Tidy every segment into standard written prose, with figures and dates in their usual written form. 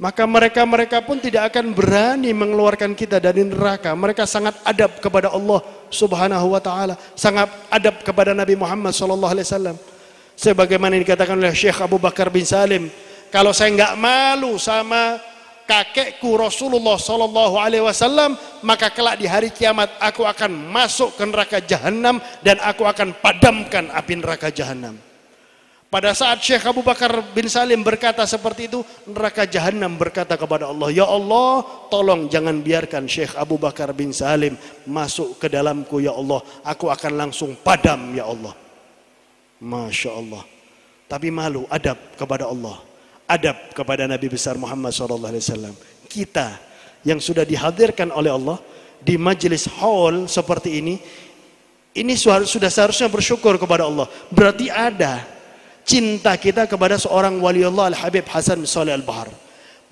maka mereka-mereka pun tidak akan berani mengeluarkan kita dari neraka. Mereka sangat adab kepada Allah Subhanahu wa taala, sangat adab kepada Nabi Muhammad sallallahu alaihi wasallam. Sebagaimana dikatakan oleh Syekh Abu Bakar bin Salim, kalau saya enggak malu sama kakekku Rasulullah sallallahu alaihi wasallam, maka kelak di hari kiamat aku akan masuk ke neraka jahanam dan aku akan padamkan api neraka jahanam. Pada saat Syekh Abu Bakar bin Salim berkata seperti itu, neraka jahanam berkata kepada Allah, "Ya Allah, tolong jangan biarkan Syekh Abu Bakar bin Salim masuk ke dalamku ya Allah. Aku akan langsung padam ya Allah." Masya Allah. Tapi malu, adab kepada Allah, adab kepada Nabi besar Muhammad SAW. Kita yang sudah dihadirkan oleh Allah di majelis haul seperti ini sudah seharusnya bersyukur kepada Allah. Berarti ada cinta kita kepada seorang waliullah Al-Habib Hasan bin Shalih Al-Bahar.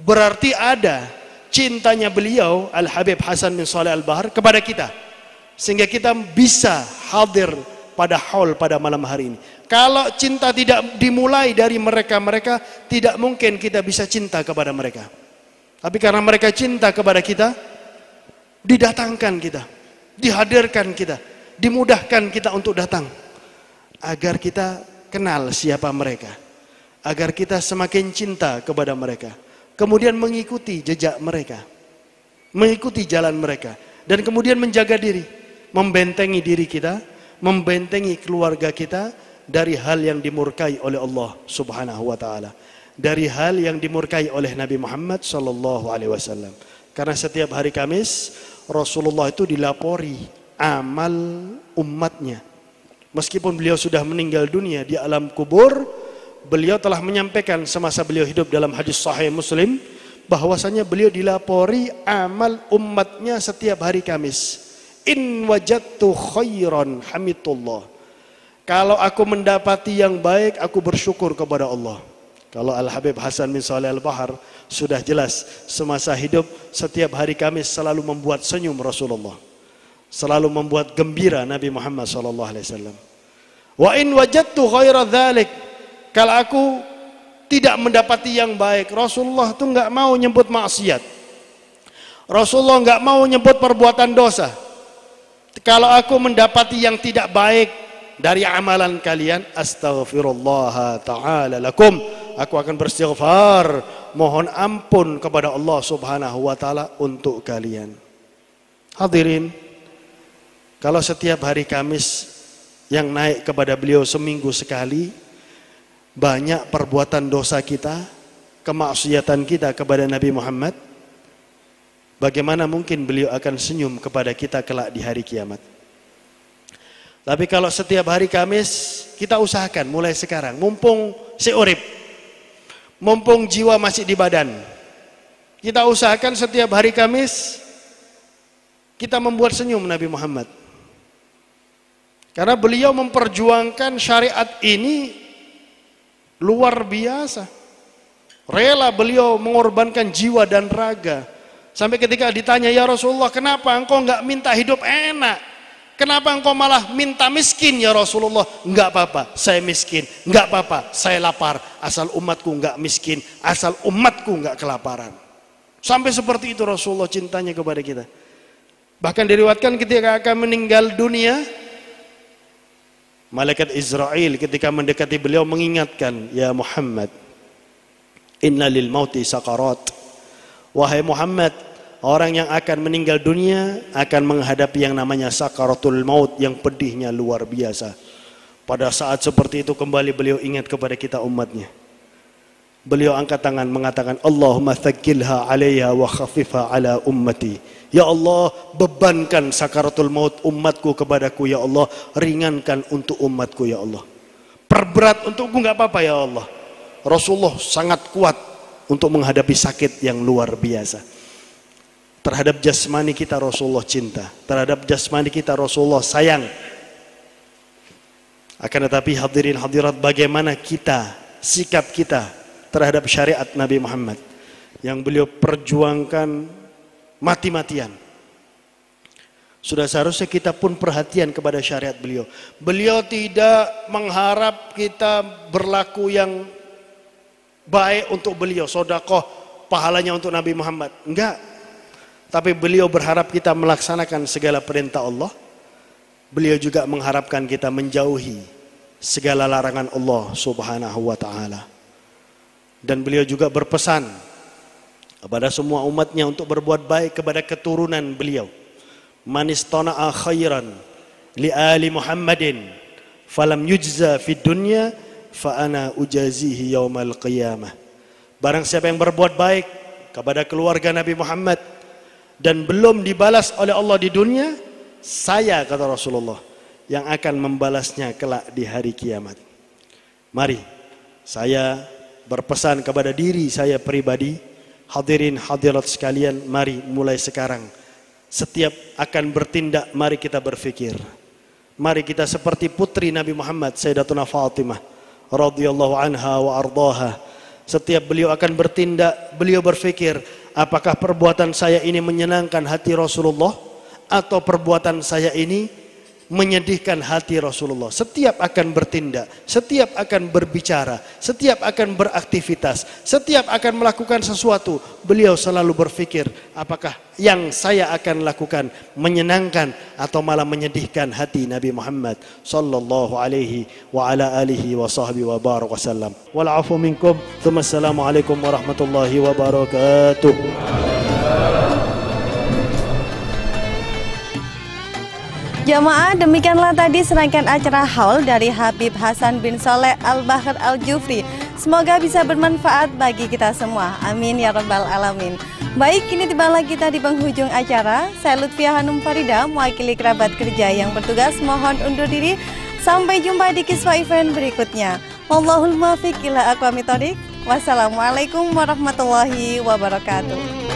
Berarti ada cintanya beliau Al-Habib Hasan bin Shalih Al-Bahar kepada kita, sehingga kita bisa hadir pada haul pada malam hari ini. Kalau cinta tidak dimulai dari mereka-mereka, tidak mungkin kita bisa cinta kepada mereka. Tapi karena mereka cinta kepada kita, didatangkan kita, dihadirkan kita, dimudahkan kita untuk datang, agar kita kenal siapa mereka, agar kita semakin cinta kepada mereka, kemudian mengikuti jejak mereka, mengikuti jalan mereka, dan kemudian menjaga diri, membentengi diri kita, membentengi keluarga kita dari hal yang dimurkai oleh Allah Subhanahu wa taala, dari hal yang dimurkai oleh Nabi Muhammad sallallahu alaihi wasallam. Karena setiap hari Kamis Rasulullah itu dilapori amal umatnya. Meskipun beliau sudah meninggal dunia di alam kubur, beliau telah menyampaikan semasa beliau hidup dalam hadis sahih Muslim bahwasanya beliau dilapori amal umatnya setiap hari Kamis. In wajadtu khairan hamidullah. Kalau aku mendapati yang baik, aku bersyukur kepada Allah. Kalau Al-Habib Hasan bin Shalih Al-Bahar sudah jelas semasa hidup setiap hari Kamis selalu membuat senyum Rasulullah, selalu membuat gembira Nabi Muhammad SAW. Wa in wajadtu ghaira dzalik, kalau aku tidak mendapati yang baik, Rasulullah itu enggak mau nyebut maksiat, Rasulullah enggak mau nyebut perbuatan dosa. Kalau aku mendapati yang tidak baik dari amalan kalian, astaghfirullah ta'ala lakum, aku akan beristighfar, mohon ampun kepada Allah Subhanahu wa taala untuk kalian. Hadirin, kalau setiap hari Kamis yang naik kepada beliau seminggu sekali, banyak perbuatan dosa kita, kemaksiatan kita kepada Nabi Muhammad, bagaimana mungkin beliau akan senyum kepada kita kelak di hari kiamat? Tapi kalau setiap hari Kamis, kita usahakan mulai sekarang, mumpung seurip, mumpung jiwa masih di badan, kita usahakan setiap hari Kamis kita membuat senyum Nabi Muhammad. Karena beliau memperjuangkan syariat ini luar biasa. Rela beliau mengorbankan jiwa dan raga. Sampai ketika ditanya, "Ya Rasulullah, kenapa engkau enggak minta hidup enak? Kenapa engkau malah minta miskin ya Rasulullah?" "Enggak apa-apa, saya miskin. Enggak apa-apa, saya lapar. Asal umatku enggak miskin, asal umatku enggak kelaparan." Sampai seperti itu Rasulullah cintanya kepada kita. Bahkan diriwayatkan ketika akan meninggal dunia, malaikat Israel ketika mendekati beliau mengingatkan, "Ya Muhammad, inna lil mauti sakarat." Wahai Muhammad, orang yang akan meninggal dunia akan menghadapi yang namanya sakaratul maut, yang pedihnya luar biasa. Pada saat seperti itu kembali beliau ingat kepada kita umatnya. Beliau angkat tangan mengatakan, "Allahumma thaqqilha 'alayya wa khaffifha 'ala ummati." Ya Allah, bebankan sakaratul maut umatku kepadaku ya Allah, ringankan untuk umatku ya Allah. Perberat untukku enggak apa-apa ya Allah. Rasulullah sangat kuat untuk menghadapi sakit yang luar biasa. Terhadap jasmani kita Rasulullah cinta, terhadap jasmani kita Rasulullah sayang. Akan tetapi hadirin hadirat, bagaimana kita, sikap kita terhadap syariat Nabi Muhammad yang beliau perjuangkan mati-matian. Sudah seharusnya kita pun perhatian kepada syariat beliau. Beliau tidak mengharap kita berlaku yang baik untuk beliau, sedekah pahalanya untuk Nabi Muhammad. Enggak. Tapi beliau berharap kita melaksanakan segala perintah Allah. Beliau juga mengharapkan kita menjauhi segala larangan Allah Subhanahu wa taala. Dan beliau juga berpesan kepada semua umatnya untuk berbuat baik kepada keturunan beliau. Man istana'a khairan li ali Muhammadin falam yujza fid dunya fa ana ujazihi yaumal qiyamah. Barang siapa yang berbuat baik kepada keluarga Nabi Muhammad dan belum dibalas oleh Allah di dunia, saya, kata Rasulullah, yang akan membalasnya kelak di hari kiamat. Mari saya berpesan kepada diri saya pribadi, hadirin hadirat sekalian, mari mulai sekarang setiap akan bertindak, mari kita berfikir. Mari kita seperti putri Nabi Muhammad, Sayyidatuna Fatimah radhiyallahu anha wa ardaha. Setiap beliau akan bertindak, beliau berfikir, apakah perbuatan saya ini menyenangkan hati Rasulullah atau perbuatan saya ini menyedihkan hati Rasulullah. Setiap akan bertindak, setiap akan berbicara, setiap akan beraktivitas, setiap akan melakukan sesuatu, beliau selalu berfikir, apakah yang saya akan lakukan menyenangkan atau malah menyedihkan hati Nabi Muhammad sallallahu alaihi wa ala alihi wa sahbihi wa baraka wasallam. Wal afu minkum. Assalamualaikum warahmatullahi wabarakatuh. Jamaah, demikianlah tadi serangkaian acara haul dari Habib Hasan bin Saleh Al-Bahr Al-Jufri. Semoga bisa bermanfaat bagi kita semua. Amin ya rabbal alamin. Baik, kini tibalah kita di penghujung acara. Saya Lutfiah Hanum Farida, mewakili kerabat kerja yang bertugas, mohon undur diri. Sampai jumpa di kisah event berikutnya. Wallahul muwaffiq ila aqwamit thoriq. Wassalamualaikum warahmatullahi wabarakatuh.